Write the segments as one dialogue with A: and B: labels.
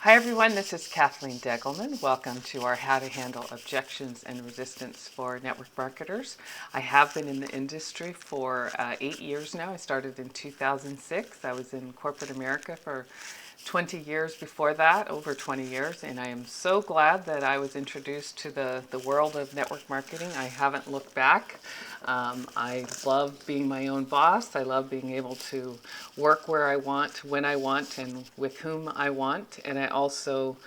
A: Hi everyone, this is Kathleen Deggelman. Welcome to our How to Handle Objections and Resistance for Network Marketers. I have been in the industry for 8 years now. I started in 2006. I was in corporate America for 20 years before that, over 20 years, and I am so glad that I was introduced to the world of network marketing. I haven't looked back. I love being my own boss. I love being able to work where I want, when I want, and with whom I want. And I also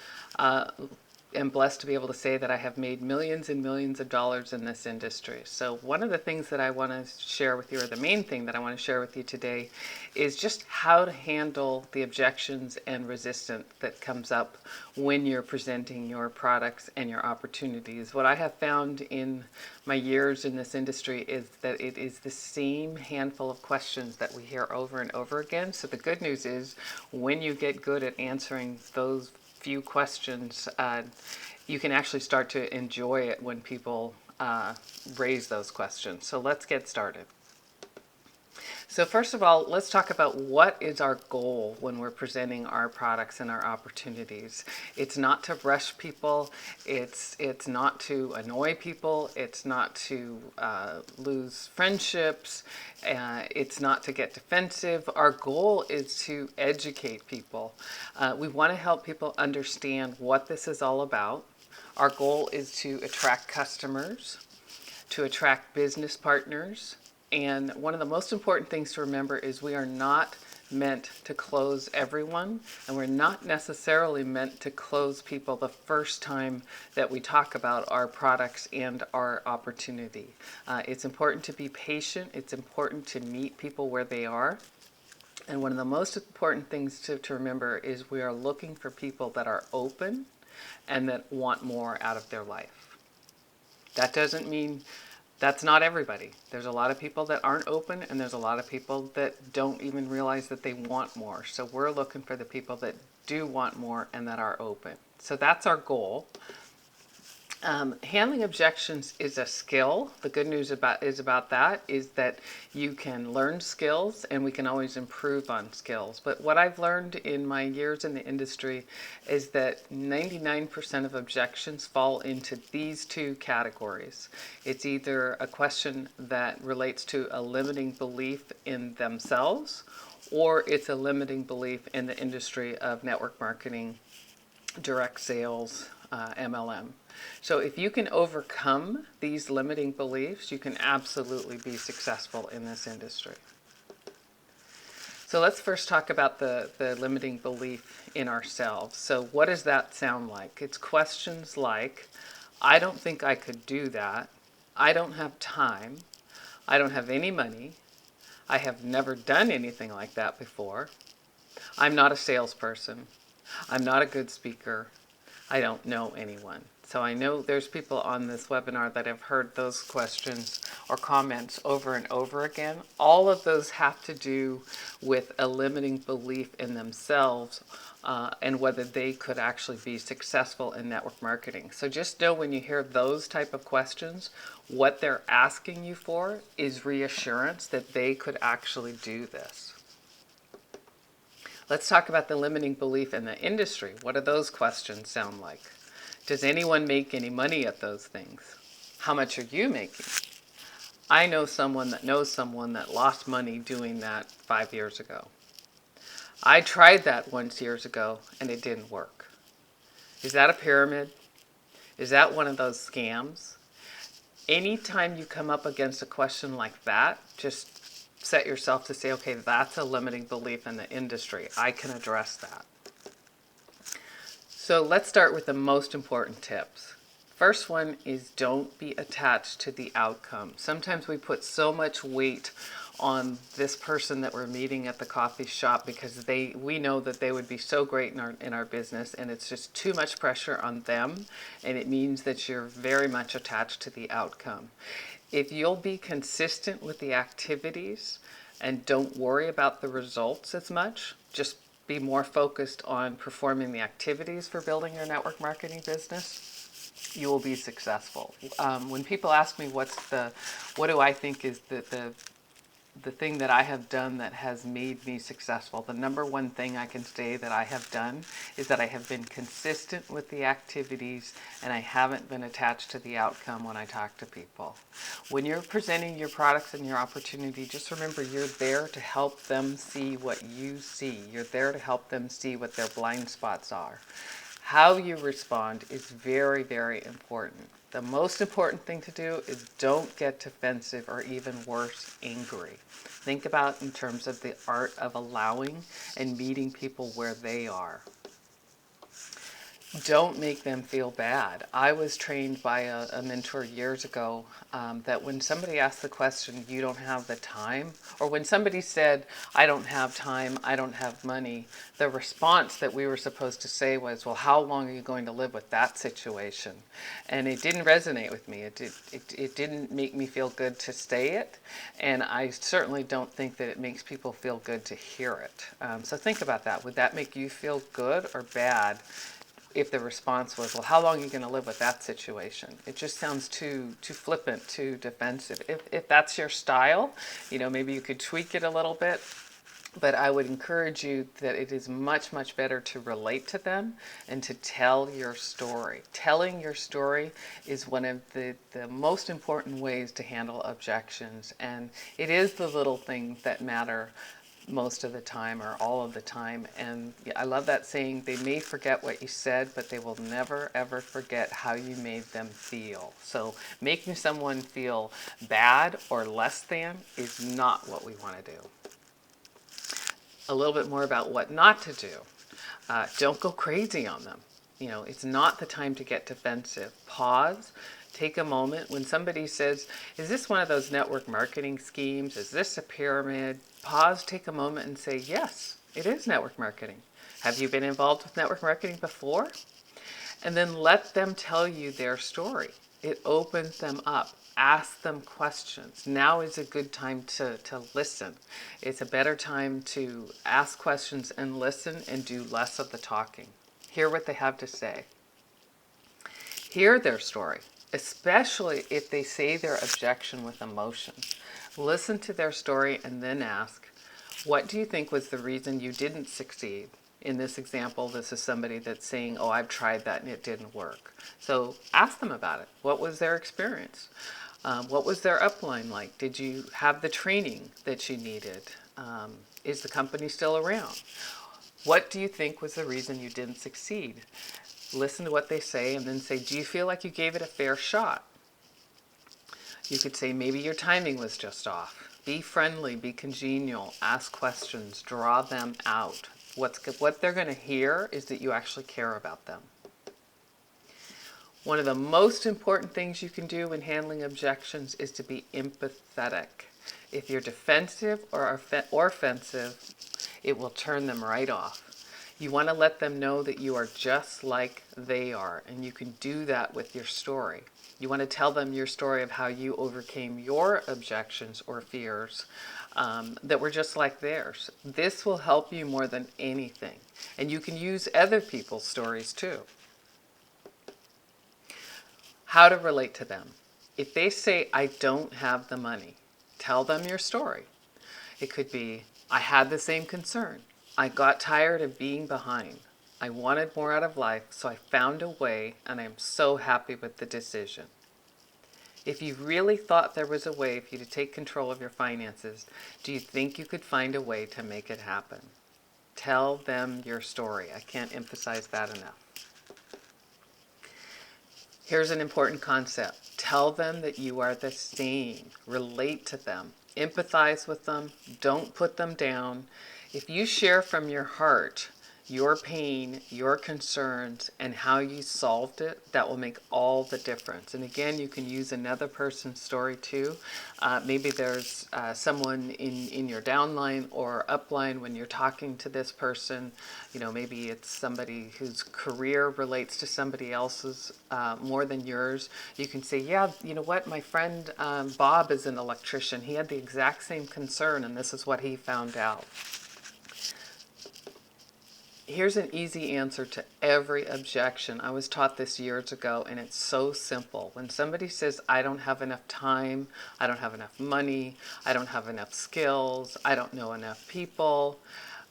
A: am blessed to be able to say that I have made millions and millions of dollars in this industry. So one of the things that I want to share with you, or the main thing that I want to share with you today, is just how to handle the objections and resistance that comes up when you're presenting your products and your opportunities. What I have found in my years in this industry is that it is the same handful of questions that we hear over and over again. So the good news is when you get good at answering those few questions, you can actually start to enjoy it when people raise those questions. So let's get started. So first of all, let's talk about what is our goal when we're presenting our products and our opportunities. It's not to rush people. It's not to annoy people. It's not to lose friendships. It's not to get defensive. Our goal is to educate people. We want to help people understand what this is all about. Our goal is to attract customers, to attract business partners. And one of the most important things to remember is we are not meant to close everyone, and we're not necessarily meant to close people the first time that we talk about our products and our opportunity. It's important to be patient. It's important to meet people where they are. And one of the most important things to remember is we are looking for people that are open and that want more out of their life. That doesn't mean that's not everybody. There's a lot of people that aren't open, and there's a lot of people that don't even realize that they want more. So we're looking for the people that do want more and that are open. So that's our goal. Handling objections is a skill. The good news about that is that you can learn skills, and we can always improve on skills. But what I've learned in my years in the industry is that 99% of objections fall into these two categories. It's either a question that relates to a limiting belief in themselves, or it's a limiting belief in the industry of network marketing, direct sales, MLM. So if you can overcome these limiting beliefs, you can absolutely be successful in this industry. So let's first talk about the limiting belief in ourselves. So what does that sound like? It's questions like, I don't think I could do that. I don't have time. I don't have any money. I have never done anything like that before. I'm not a salesperson. I'm not a good speaker. I don't know anyone. So I know there's people on this webinar that have heard those questions or comments over and over again. All of those have to do with a limiting belief in themselves and whether they could actually be successful in network marketing. So just know when you hear those type of questions, what they're asking you for is reassurance that they could actually do this. Let's talk about the limiting belief in the industry. What do those questions sound like? Does anyone make any money at those things? How much are you making? I know someone that knows someone that lost money doing that 5 years ago. I tried that once years ago and it didn't work. Is that a pyramid? Is that one of those scams? Anytime you come up against a question like that, just set yourself to say, okay, that's a limiting belief in the industry. I can address that. So let's start with the most important tips. First one is don't be attached to the outcome. Sometimes we put so much weight on this person that we're meeting at the coffee shop because we know that they would be so great in our business, and it's just too much pressure on them, and it means that you're very much attached to the outcome. If you'll be consistent with the activities and don't worry about the results as much, just be more focused on performing the activities for building your network marketing business, you will be successful. When people ask me what do I think is the the thing that I have done that has made me successful, the number one thing I can say that I have done is that I have been consistent with the activities and I haven't been attached to the outcome when I talk to people. When you're presenting your products and your opportunity, just remember you're there to help them see what you see. You're there to help them see what their blind spots are. How you respond is very, very important. The most important thing to do is don't get defensive or even worse, angry. Think about in terms of the art of allowing and meeting people where they are. Don't make them feel bad. I was trained by a mentor years ago that when somebody asked the question, you don't have the time, or when somebody said, I don't have time, I don't have money, the response that we were supposed to say was, well, how long are you going to live with that situation? And it didn't resonate with me. It didn't make me feel good to say it, and I certainly don't think that it makes people feel good to hear it. So think about that. Would that make you feel good or bad if the response was, well, how long are you going to live with that situation? It just sounds too flippant, too defensive. If that's your style, maybe you could tweak it a little bit. But I would encourage you that it is much, much better to relate to them and to tell your story. Telling your story is one of the most important ways to handle objections. And it is the little things that matter most of the time or all of the time. And I love that saying, they may forget what you said, but they will never ever forget how you made them feel. So making someone feel bad or less than is not what we want to do. A little bit more about what not to do. Don't go crazy on them. It's not the time to get defensive. Pause. Take a moment. When somebody says, is this one of those network marketing schemes? Is this a pyramid? Pause, take a moment and say, yes, it is network marketing. Have you been involved with network marketing before? And then let them tell you their story. It opens them up. Ask them questions. Now is a good time to listen. It's a better time to ask questions and listen and do less of the talking. Hear what they have to say. Hear their story, especially if they say their objection with emotion. Listen to their story and then ask, what do you think was the reason you didn't succeed? In this example, this is somebody that's saying, oh, I've tried that and it didn't work. So ask them about it. What was their experience? What was their upline like? Did you have the training that you needed? Is the company still around? What do you think was the reason you didn't succeed? Listen to what they say and then say, do you feel like you gave it a fair shot? You could say, maybe your timing was just off. Be friendly, be congenial, ask questions, draw them out. What they're going to hear is that you actually care about them. One of the most important things you can do when handling objections is to be empathetic. If you're defensive or offensive, it will turn them right off. You want to let them know that you are just like they are, and you can do that with your story. You want to tell them your story of how you overcame your objections or fears that were just like theirs. This will help you more than anything. And you can use other people's stories too. How to relate to them. If they say, I don't have the money, tell them your story. It could be, I had the same concern. I got tired of being behind. I wanted more out of life, so I found a way, and I'm so happy with the decision. If you really thought there was a way for you to take control of your finances, do you think you could find a way to make it happen? Tell them your story. I can't emphasize that enough. Here's an important concept. Tell them that you are the same. Relate to them. Empathize with them. Don't put them down. If you share from your heart your pain, your concerns, and how you solved it, that will make all the difference. And again, you can use another person's story too. Maybe there's someone in your downline or upline when you're talking to this person. Maybe it's somebody whose career relates to somebody else's more than yours. You can say, yeah, you know what, my friend Bob is an electrician. He had the exact same concern, and this is what he found out. Here's an easy answer to every objection. I was taught this years ago, and it's so simple. When somebody says, I don't have enough time, I don't have enough money, I don't have enough skills, I don't know enough people,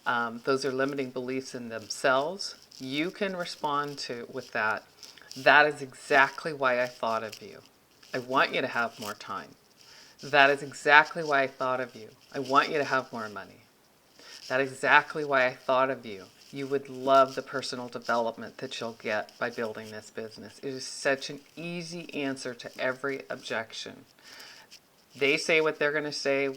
A: those are limiting beliefs in themselves. You can respond to with that. That is exactly why I thought of you. I want you to have more time. That is exactly why I thought of you. I want you to have more money. That is exactly why I thought of you. You would love the personal development that you'll get by building this business. It is such an easy answer to every objection. They say what they're going to say.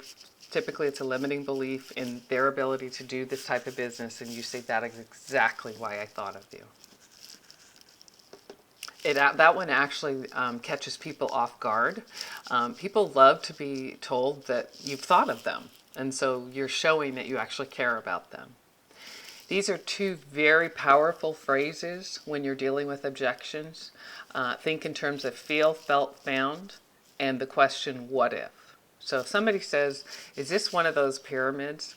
A: Typically, it's a limiting belief in their ability to do this type of business, and you say, that is exactly why I thought of you. That one actually catches people off guard. People love to be told that you've thought of them, and so you're showing that you actually care about them. These are two very powerful phrases when you're dealing with objections. Think in terms of feel, felt, found, and the question, what if? So if somebody says, is this one of those pyramids?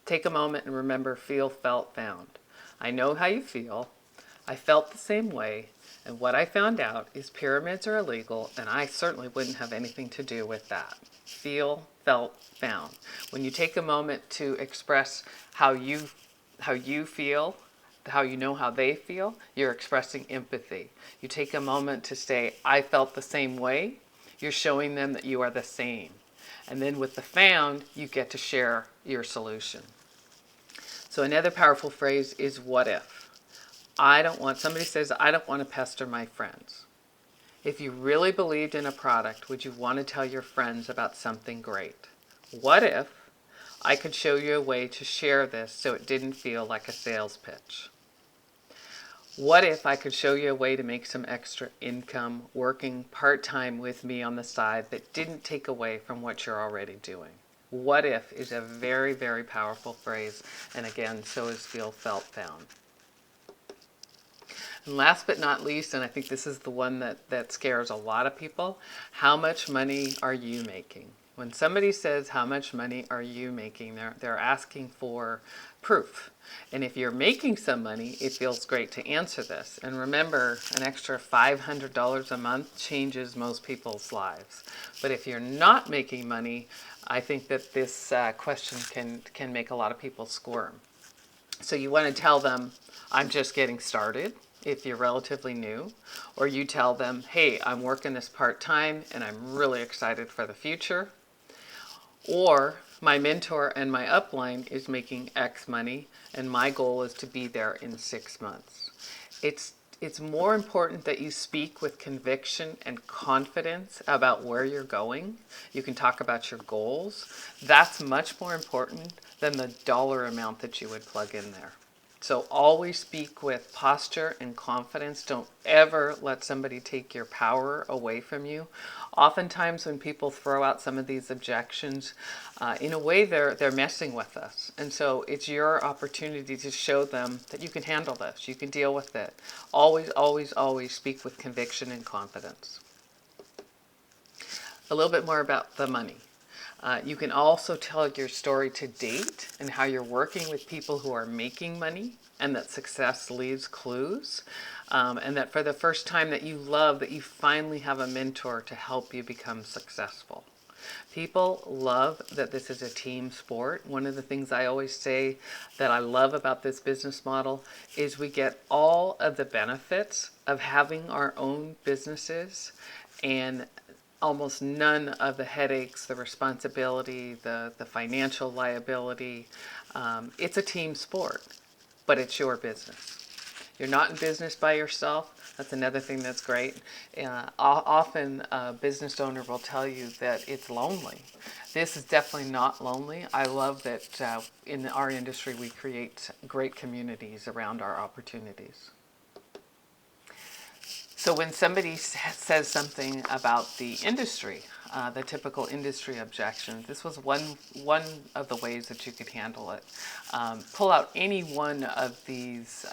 A: Take a moment and remember feel, felt, found. I know how you feel. I felt the same way. And what I found out is pyramids are illegal, and I certainly wouldn't have anything to do with that. Feel, felt, found. When you take a moment to express how you feel, how you know how they feel, you're expressing empathy. You take a moment to say, I felt the same way, you're showing them that you are the same. And then with the found, you get to share your solution. So another powerful phrase is what if. Somebody says, I don't want to pester my friends. If you really believed in a product, would you want to tell your friends about something great? What if I could show you a way to share this so it didn't feel like a sales pitch? What if I could show you a way to make some extra income working part-time with me on the side that didn't take away from what you're already doing? What if is a very, very powerful phrase, and again, so is feel, felt, found. And last but not least, and I think this is the one that scares a lot of people, how much money are you making? When somebody says, how much money are you making, they're asking for proof. And if you're making some money, it feels great to answer this. And remember, an extra $500 a month changes most people's lives. But if you're not making money, I think that this question can make a lot of people squirm. So you want to tell them, I'm just getting started, if you're relatively new, or you tell them, hey, I'm working this part-time and I'm really excited for the future, or my mentor and my upline is making X money and my goal is to be there in 6 months. It's more important that you speak with conviction and confidence about where you're going. You can talk about your goals. That's much more important than the dollar amount that you would plug in there. So always speak with posture and confidence. Don't ever let somebody take your power away from you. Oftentimes when people throw out some of these objections, in a way they're messing with us. And so it's your opportunity to show them that you can handle this. You can deal with it. Always, always, always speak with conviction and confidence. A little bit more about the money. You can also tell your story to date and how you're working with people who are making money and that success leaves clues. And that for the first time that you love that you finally have a mentor to help you become successful. People love that this is a team sport. One of the things I always say that I love about this business model is we get all of the benefits of having our own businesses and almost none of the headaches, the responsibility, the financial liability. It's a team sport, but it's your business. You're not in business by yourself. That's another thing that's great. Often a business owner will tell you that it's lonely. This is definitely not lonely. I love that in our industry we create great communities around our opportunities. So when somebody says something about the industry, the typical industry objection, this was one of the ways that you could handle it. Pull out any one of these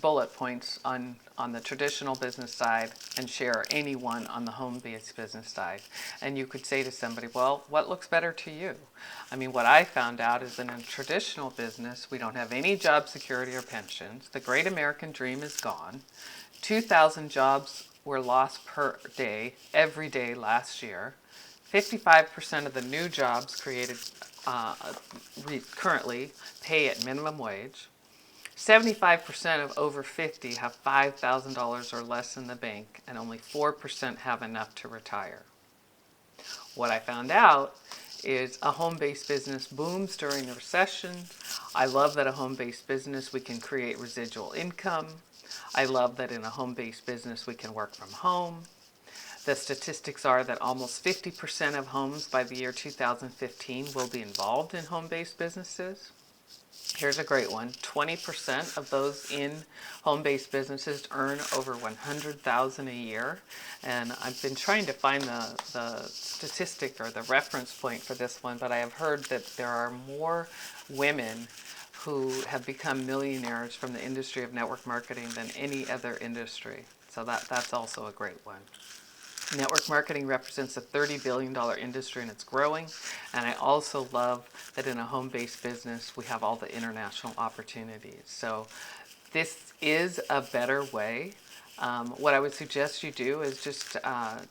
A: bullet points on the traditional business side and share any one on the home-based business side. And you could say to somebody, well, what looks better to you? I mean, what I found out is that in a traditional business, we don't have any job security or pensions. The great American dream is gone. 2,000 jobs were lost per day, every day last year. 55% of the new jobs created currently pay at minimum wage. 75% of over 50 have $5,000 or less in the bank, and only 4% have enough to retire. What I found out is a home-based business booms during the recession. I love that a home-based business, we can create residual income. I love that in a home-based business we can work from home. The statistics are that almost 50% of homes by the year 2015 will be involved in home-based businesses. Here's a great one. 20% of those in home-based businesses earn over $100,000 a year. And I've been trying to find the statistic or the reference point for this one, but I have heard that there are more women who have become millionaires from the industry of network marketing than any other industry. So that's also a great one. Network marketing represents a $30 billion industry and it's growing. And I also love that in a home-based business, we have all the international opportunities. So this is a better way. What I would suggest you do is just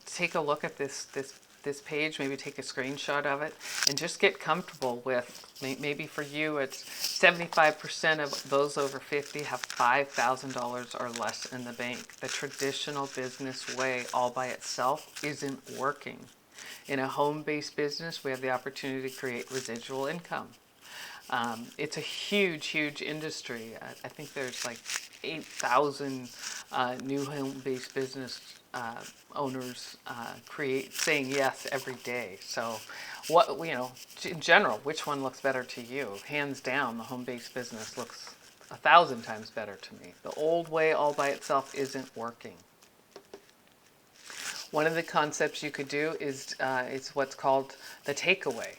A: take a look at this page, maybe take a screenshot of it, and just get comfortable with, maybe for you it's 75% of those over 50 have $5,000 or less in the bank. The traditional business way all by itself isn't working. In a home-based business, we have the opportunity to create residual income. It's a huge, huge industry. I think there's like 8,000 new home-based business owners saying yes every day. So, in general, which one looks better to you? Hands down, the home-based business looks 1,000 times better to me. The old way all by itself isn't working. One of the concepts you could do is it's what's called the takeaway.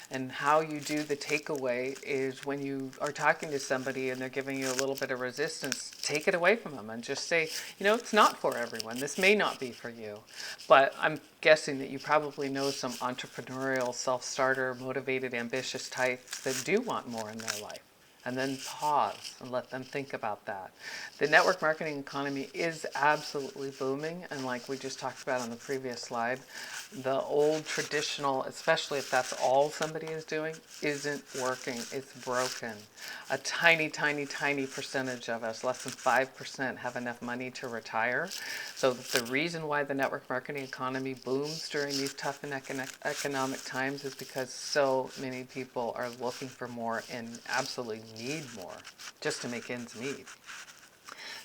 A: And how you do the takeaway is when you are talking to somebody and they're giving you a little bit of resistance, take it away from them and just say, it's not for everyone. This may not be for you. But I'm guessing that you probably know some entrepreneurial, self-starter, motivated, ambitious types that do want more in their life. And then pause and let them think about that. The network marketing economy is absolutely booming. And like we just talked about on the previous slide, the old traditional, especially if that's all somebody is doing, isn't working. It's broken. A tiny, tiny, tiny percentage of us, less than 5%, have enough money to retire. So the reason why the network marketing economy booms during these tough and economic times is because so many people are looking for more and absolutely need more just to make ends meet.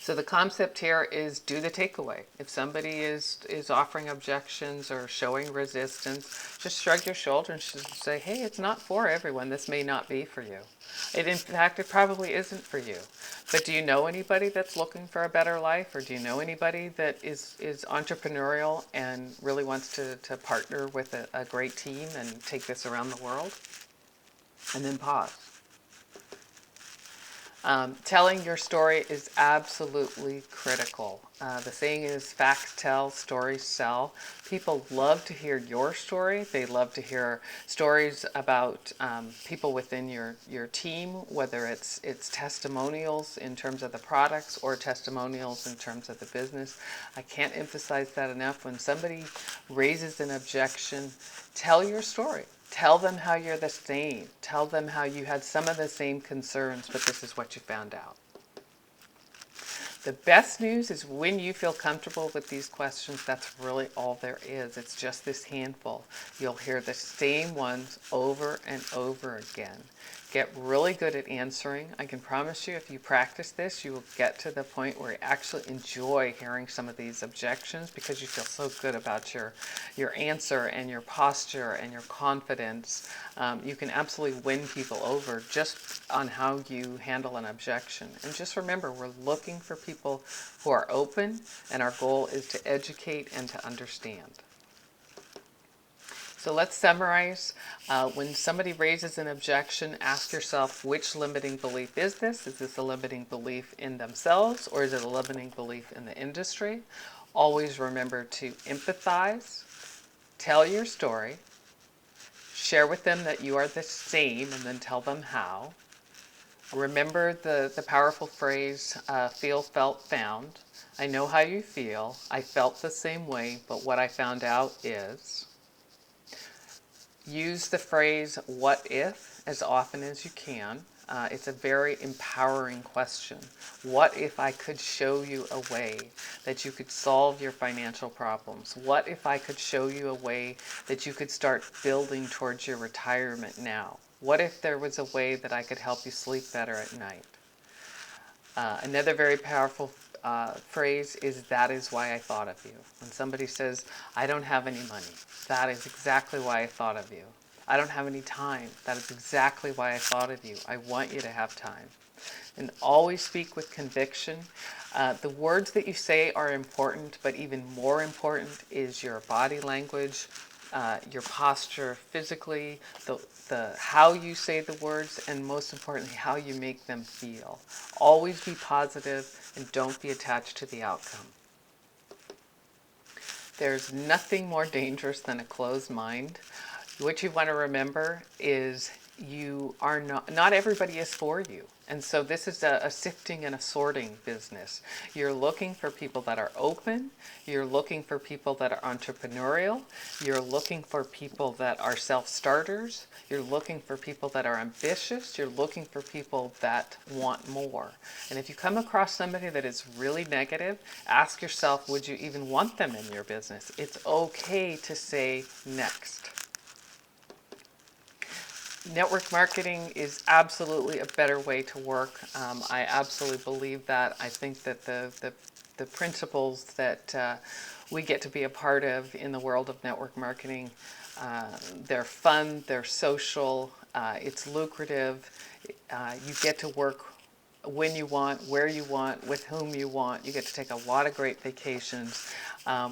A: So the concept here is do the takeaway. If somebody is offering objections or showing resistance, just shrug your shoulders and say, hey, it's not for everyone. This may not be for you. In fact, it probably isn't for you. But do you know anybody that's looking for a better life? Or do you know anybody that is entrepreneurial and really wants to partner with a great team and take this around the world? And then pause. Telling your story is absolutely critical. The saying is facts tell, stories sell. People love to hear your story. They love to hear stories about people within your team, whether it's testimonials in terms of the products or testimonials in terms of the business. I can't emphasize that enough. When somebody raises an objection, tell your story. Tell them how you're the same. Tell them how you had some of the same concerns, but this is what you found out. The best news is when you feel comfortable with these questions, that's really all there is. It's just this handful. You'll hear the same ones over and over again. Get really good at answering. I can promise you if you practice this, you will get to the point where you actually enjoy hearing some of these objections because you feel so good about your answer and your posture and your confidence. You can absolutely win people over just on how you handle an objection. And just remember, we're looking for people who are open, and our goal is to educate and to understand. So let's summarize. When somebody raises an objection, ask yourself, which limiting belief is this? Is this a limiting belief in themselves, or is it a limiting belief in the industry? Always remember to empathize, tell your story, share with them that you are the same, and then tell them how. Remember the powerful phrase, feel, felt, found. I know how you feel. I felt the same way, but what I found out is. Use the phrase, what if, as often as you can. It's a very empowering question. What if I could show you a way that you could solve your financial problems? What if I could show you a way that you could start building towards your retirement now? What if there was a way that I could help you sleep better at night? Another very powerful phrase is, that is why I thought of you. When somebody says, I don't have any money, that is exactly why I thought of you. I don't have any time, that is exactly why I thought of you. I want you to have time. And always speak with conviction. The words that you say are important, but even more important is your body language, your posture physically, the how you say the words, and most importantly, how you make them feel. Always be positive and don't be attached to the outcome. There's nothing more dangerous than a closed mind. What you want to remember is you are not everybody is for you. And so this is a sifting and a sorting business. You're looking for people that are open. You're looking for people that are entrepreneurial. You're looking for people that are self-starters. You're looking for people that are ambitious. You're looking for people that want more. And if you come across somebody that is really negative, ask yourself, would you even want them in your business? It's okay to say next. Network marketing is absolutely a better way to work. I absolutely believe that. I think that the principles that we get to be a part of in the world of network marketing, they're fun, they're social, it's lucrative. You get to work when you want, where you want, with whom you want. You get to take a lot of great vacations.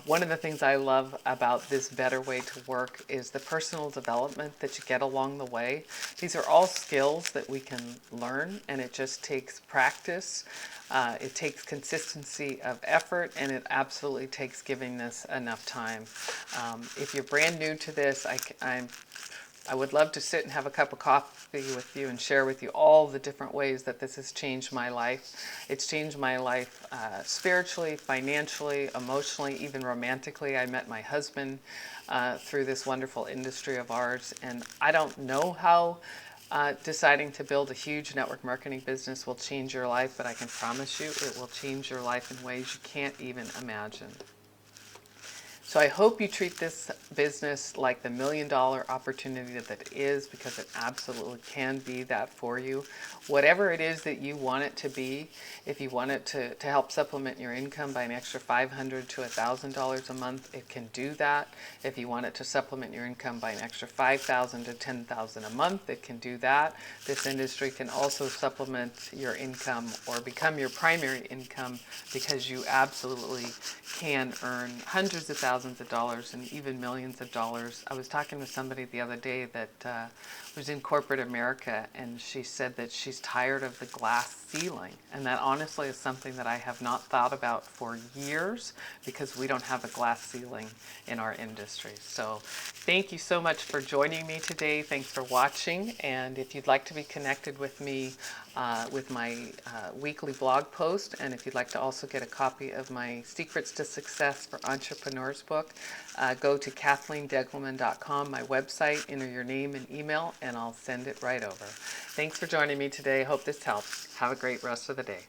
A: One of the things I love about this better way to work is the personal development that you get along the way. These are all skills that we can learn, and it just takes practice. It takes consistency of effort, and it absolutely takes giving this enough time. If you're brand new to this, I would love to sit and have a cup of coffee with you and share with you all the different ways that this has changed my life. It's changed my life spiritually, financially, emotionally, even romantically. I met my husband through this wonderful industry of ours, and I don't know how deciding to build a huge network marketing business will change your life, but I can promise you it will change your life in ways you can't even imagine. So I hope you treat this business like the $1 million opportunity that it is, because it absolutely can be that for you. Whatever it is that you want it to be, if you want it to help supplement your income by an extra $500 to $1,000 a month, it can do that. If you want it to supplement your income by an extra $5,000 to $10,000 a month, it can do that. This industry can also supplement your income or become your primary income, because you absolutely can earn hundreds of thousands of dollars and even millions of dollars. I was talking to somebody the other day that was in corporate America, and she said that she's tired of the glass ceiling, and that honestly is something that I have not thought about for years, because we don't have a glass ceiling in our industry. So thank you so much for joining me today. Thanks for watching, and if you'd like to be connected with me with my weekly blog post, and if you'd like to also get a copy of my Secrets to Success for Entrepreneurs book, go to KathleenDeggelman.com, my website, enter your name and email, and I'll send it right over. Thanks for joining me today. Hope this helps. Have a great rest of the day.